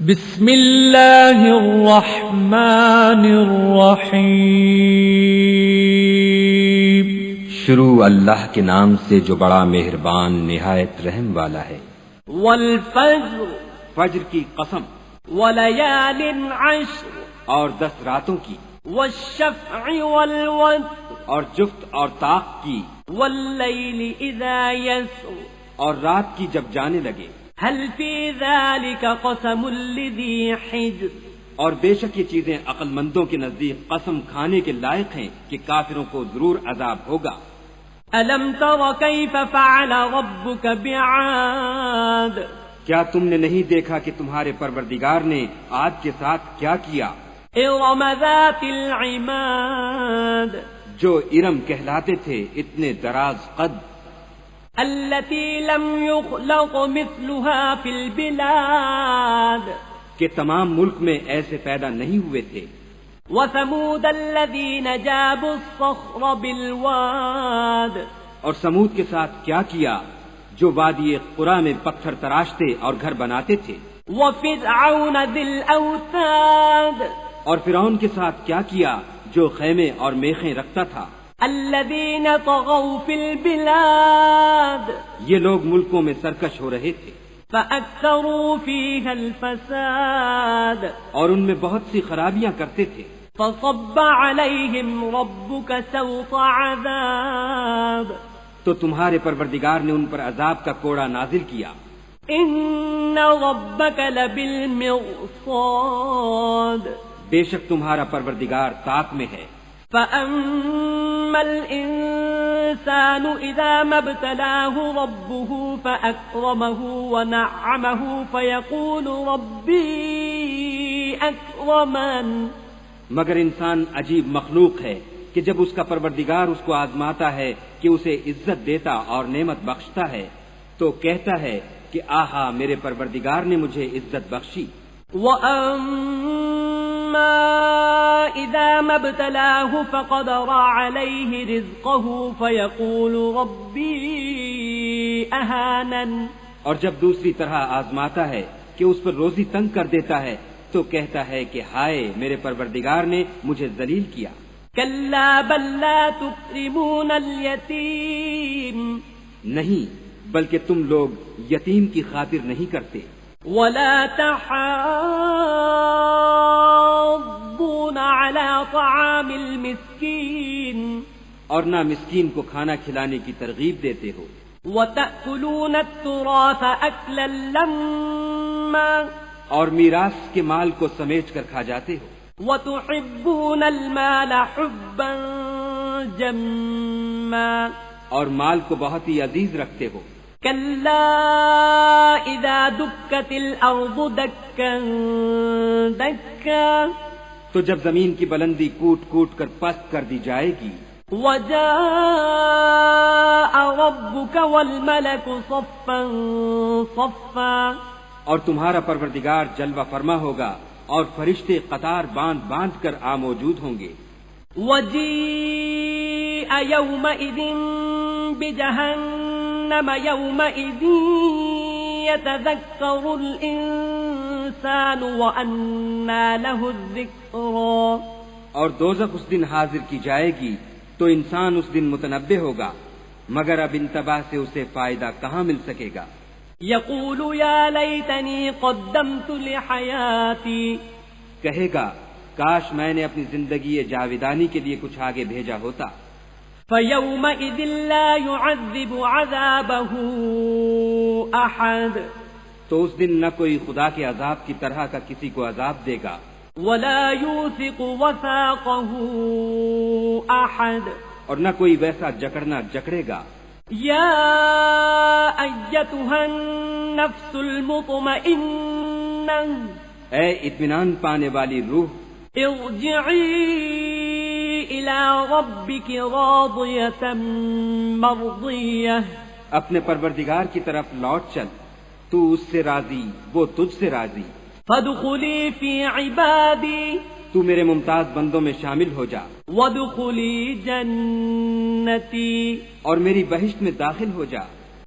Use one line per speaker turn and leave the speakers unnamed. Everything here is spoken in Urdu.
بسم اللہ الرحمن الرحیم۔
شروع اللہ کے نام سے جو بڑا مہربان نہایت رحم والا ہے۔
والفجر،
فجر کی قسم،
وليال عشر،
اور 10 راتوں کی،
والشفع والوتر،
اور جفت اور طاق کی،
واللیل اذا یسر،
اور رات کی جب جانے لگے۔
هل فی ذلک قسم لذی حجر،
اور بے شک یہ چیزیں عقل مندوں کے نزدیک قسم کھانے کے لائق ہیں کہ کافروں کو ضرور عذاب ہوگا۔
الم تر کیف فعل ربک بعاد،
کیا تم نے نہیں دیکھا کہ تمہارے پروردگار نے عاد کے ساتھ کیا کیا؟
ارم ذات العماد،
جو ارم کہلاتے تھے اتنے دراز قد،
التي لم يخلق مثلها في البلاد،
کہ تمام ملک میں ایسے پیدا نہیں ہوئے تھے۔
وثمود الذين جابوا الصخر بالواد،
اور سمود کے ساتھ کیا کیا جو وادی قرا میں پتھر تراشتے اور گھر بناتے تھے۔
وفرعون ذي الاوتاد،
اور فرعون کے ساتھ کیا کیا جو خیمے اور میخیں رکھتا تھا۔
الذين طغوا في البلاد،
یہ لوگ ملکوں میں سرکش ہو رہے تھے،
فأكثروا فيها الفساد،
اور ان میں بہت سی خرابیاں کرتے تھے۔
فصب عليهم ربك سوط عذاب،
تو تمہارے پروردگار نے ان پر عذاب کا کوڑا نازل کیا۔
ان ربك لبالمرصاد،
بے شک تمہارا پروردگار طاق میں ہے۔
فأما الإنسان إذا ما ابتلاه ربه فأكرمه ونعمه فيقول ربي أكرمن،
مگر انسان عجیب مخلوق ہے کہ جب اس کا پروردگار اس کو آزماتا ہے کہ اسے عزت دیتا اور نعمت بخشتا ہے تو کہتا ہے کہ آہا میرے پروردگار نے مجھے عزت بخشی۔
وَأَمَّا إِذَا مَا ابْتَلَاهُ فَقَدَرَ عَلَيْهِ رِزْقَهُ فَيَقُولُ رَبِّي أَهَانَنِ،
اور جب دوسری طرح آزماتا ہے کہ اس پر روزی تنگ کر دیتا ہے تو کہتا ہے کہ ہائے میرے پروردگار نے مجھے ذلیل کیا۔
كَلَّا بَل لَّا تُكْرِمُونَ الْيَتِيمَ،
نہیں بلکہ تم لوگ یتیم کی خاطر نہیں کرتے۔
وَلَا تَحَاضُّونَ عَلَى طَعَامِ الْمِسْكِينِ،
اور نہ مسکین کو کھانا کھلانے کی ترغیب دیتے ہو۔
وَتَأْكُلُونَ التُّرَاثَ أَكْلًا لَمًّا،
اور میراث کے مال کو سمیٹ کر کھا جاتے ہو۔
وَتُحِبُّونَ الْمَالَ حُبًّا جَمًّا،
اور مال کو بہت ہی عزیز رکھتے ہو۔
كَلَّا إِذَا دُكَّتِ الْأَرْضُ دَكًّا دَكًّا،
تو جب زمین کی بلندی کوٹ کوٹ کر پست کر دی جائے گی۔
وَجَاءَ رَبُّكَ وَالْمَلَكُ صَفًّا صَفًّا،
اور تمہارا پروردگار جلوہ فرما ہوگا اور فرشتے قطار باندھ باندھ کر موجود ہوں گے۔
وَجِيءَ يَوْمَئِذٍ بِجَهَنَّمَ يَوْمَئِذٍ يَتَذَكَّرُ الْإِنسَانُ وَأَنَّى لَهُ الذِّكْرَى،
اور دوزخ اس دن حاضر کی جائے گی تو انسان اس دن متنبہ ہوگا، مگر اب انتباہ سے اسے فائدہ کہاں مل سکے گا۔
يَقُولُ يَا لَيْتَنِي قَدَّمْتُ لِحَيَاتِي،
کہے گا کاش میں نے اپنی زندگی جاویدانی کے لیے کچھ آگے بھیجا ہوتا۔
فَيَوْمَئِذٍ لَّا يُعَذِّبُ عَذَابَهُ أَحَدٌ،
تو اس دن نہ کوئی خدا کے عذاب کی طرح کا کسی کو عذاب دے گا،
وَلَا يُوثِقُ وَثَاقَهُ أَحَدٌ،
اور نہ کوئی ویسا جکڑنا جکڑے گا۔
يَا أَيَّتُهَا النَّفْسُ الْمُطْمَئِنَّةُ،
اے اطمینان پانے والی روح،
ارجعی إِلَى رَبِّكِ رَاضِيَةً مَرْضِيَّةً،
اپنے پروردگار کی طرف لوٹ چل، تو اس سے راضی وہ تجھ سے راضی۔
فَادْخُلِي فِي عِبَادِي،
تو میرے ممتاز بندوں میں شامل ہو جا،
وَادْخُلِي جَنَّتِي،
اور میری بہشت میں داخل ہو جا۔